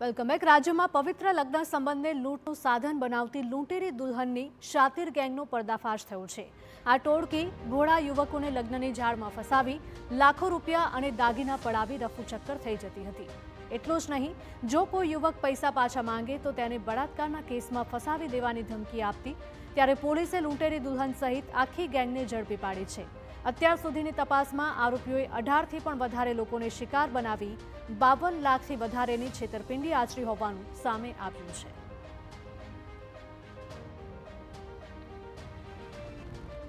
Welcome back. રાજ્યમાં પવિત્ર લગ્ન સંબંધને લૂંટનું સાધન બનાવતી લૂંટેરી દુલ્હનની શાતિર ગેંગનો પર્દાફાશ થયો છે। આ ટોળકી ભોળા યુવકોને લગ્નની જાળમાં ફસાવી લાખો રૂપિયા અને દાગીના પડાવી રફુચક્કર થઈ જતી હતી। એટલું જ નહીં, જો કોઈ યુવક પૈસા પાછા માંગે તો તેને બળાત્કારના કેસમાં ફસાવી દેવાની ધમકી આપતી। ત્યારે પોલીસે લૂંટેરી દુલ્હન સહિત આખી ગેંગને ઝડપી પાડી છે। અત્યાર સુધીની તપાસમાં આરોપીઓએ 18થી પણ વધારે લોકોને શિકાર બનાવી 52 લાખથી વધારેની છેતરપિંડી આચરી હોવાનું સામે આવ્યું છે।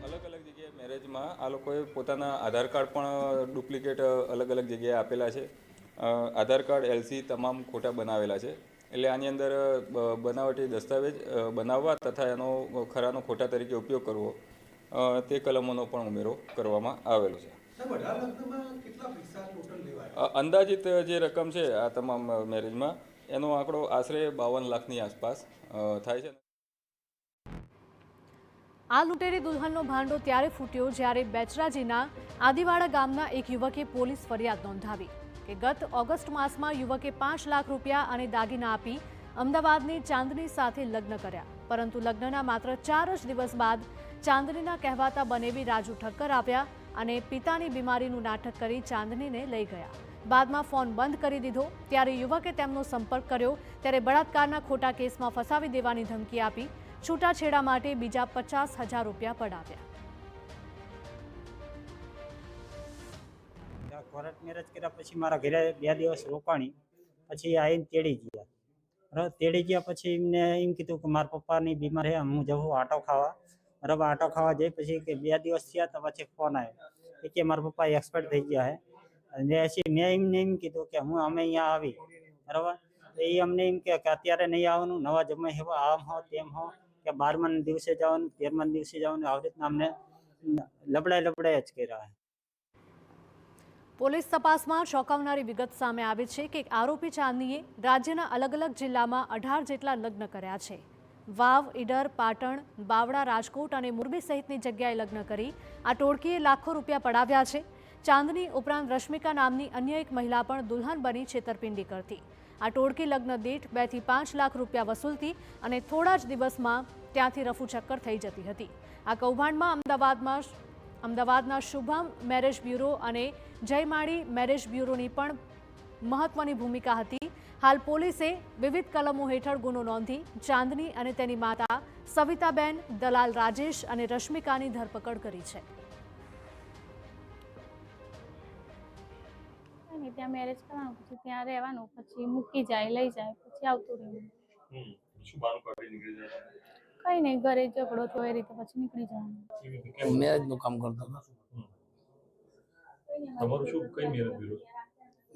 अलग अलग जगह मैरेज में आ लोग पोताना आधार कार्ड पण डुप्लिकेट अलग अलग जगह आपेला है। आधार कार्ड एलसी तमाम खोटा बनावेला है। એટલે આની અંદર બનાવટી દસ્તાવેજ બનાવવા તથા એનો ખરાનો ખોટા તરીકે ઉપયોગ કરવો તે કલમોનો પણ ઉમેરો કરવામાં આવેલો છે। અંદાજિત જે રકમ છે આ તમામ મેરેજમાં એનો આંકડો આશરે 52 લાખની આસપાસ થાય છે। આ લૂંટેરી દુલ્હનનો ભાંડો ત્યારે ફૂટ્યો જ્યારે બેચરાજીના આદિવાડા ગામના એક યુવકે પોલીસ ફરિયાદ નોંધાવી કે ગત ઓગસ્ટ માસમાં યુવકે 5 લાખ રૂપિયા અને દાગીના આપી અમદાવાદની ચાંદની સાથે લગ્ન કર્યા, પરંતુ લગ્નના માત્ર 4 જ દિવસ બાદ ચાંદનીના કહેવાતા બનેવી રાજુ ઠક્કર આવ્યા અને પિતાની બીમારીનું નાટક કરી ચાંદનીને લઈ ગયા। બાદમાં ફોન બંધ કરી દીધો। ત્યારે યુવકે તેમનો સંપર્ક કર્યો ત્યારે બળાત્કારના ખોટા કેસમાં ફસાવી દેવાની ધમકી આપી છૂટાછેડા માટે બીજા 50,000 રૂપિયા પડાવ્યા। કોર્ટ મેરેજ કર્યા પછી મારા ઘરે 2 દિવસ રોકાણી પછી આવીને તેડી ગયા। તેડી ગયા પછી એમને એમ કીધું કે મારા પપ્પાની બીમાર છે, હું જવું આટો ખાવા। બરાબર, આટો ખાવા જઈ પછી કે 2 દિવસ થયા તો પછી ફોન આવ્યો કે મારા પપ્પા એક્સપાયર થઈ ગયા છે। અને પછી મેં એમને એમ કીધું કે અમે અહીંયા આવી, બરાબર, એ અમને એમ કે અત્યારે નહીં આવવાનું, નવા જમે આમ હો તેમ હો, કે 12મા દિવસે જવાનું, 13મા દિવસે જવાનું, આવી રીતના અમને લબડાય જ કર્યા। પોલીસ તપાસમાં ચોંકાવનારી વિગત સામે આવી છે કે આરોપી ચાંદનીએ રાજ્યના અલગ અલગ જિલ્લામાં 18 જેટલા લગ્ન કર્યા છે। વાવ, ઈડર, પાટણ, બાવળા, રાજકોટ અને મોરબી સહિતની જગ્યાએ લગ્ન કરી આ ટોળકીએ લાખો રૂપિયા પડાવ્યા છે। ચાંદની ઉપરાંત રશ્મિકા નામની અન્ય એક મહિલા પણ દુલ્હન બની છેતરપિંડી કરતી। આ ટોળકી લગ્ન દીઠ 2 થી 5 લાખ રૂપિયા વસૂલતી અને થોડા જ દિવસમાં ત્યાંથી રફુચક્કર થઈ જતી હતી। આ કૌભાંડમાં અમદાવાદના શુભમ મેરેજ બ્યુરો અને જયમાળી મેરેજ બ્યુરોની પણ મહત્વની ભૂમિકા હતી। હાલ પોલીસે વિવિધ કલમો હેઠળ ગુનો નોંધી ચાંદની અને તેની માતા સવિતાબેન, દલાલ રાજેશ અને રશ્મિકાની ધરપકડ કરી છે। ત્યાં મેરેજ કરવાનું, પછી ત્યાં રહેવાનું, પછી મૂકી જાય, લઈ જાય, પછી આવતું રહેવું। કઈ નહીં, ઘરે ઝઘડો થયો એ રીતે પછી નીકળી જવાનું। મેરેજ નું કામ કરતો હતો। તમારું શું કઈ મેરેજ બ્યુરો?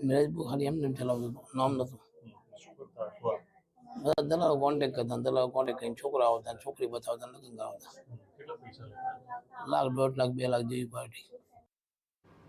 મેરેજ બ્યુરો ખાલી એમને ચલાવતો હતો, નામ નતું। બધા દલાલો કોન્ટેક્ટ કરતા, દલાલો કોન્ટેક્ટ કરીને છોકરા આવતા, છોકરી બતાવતા, લગ્ન કરાવતા। કેટલા પૈસા? લાખ, 1.5 લાખ, 2 લાખ જેવી પાર્ટી।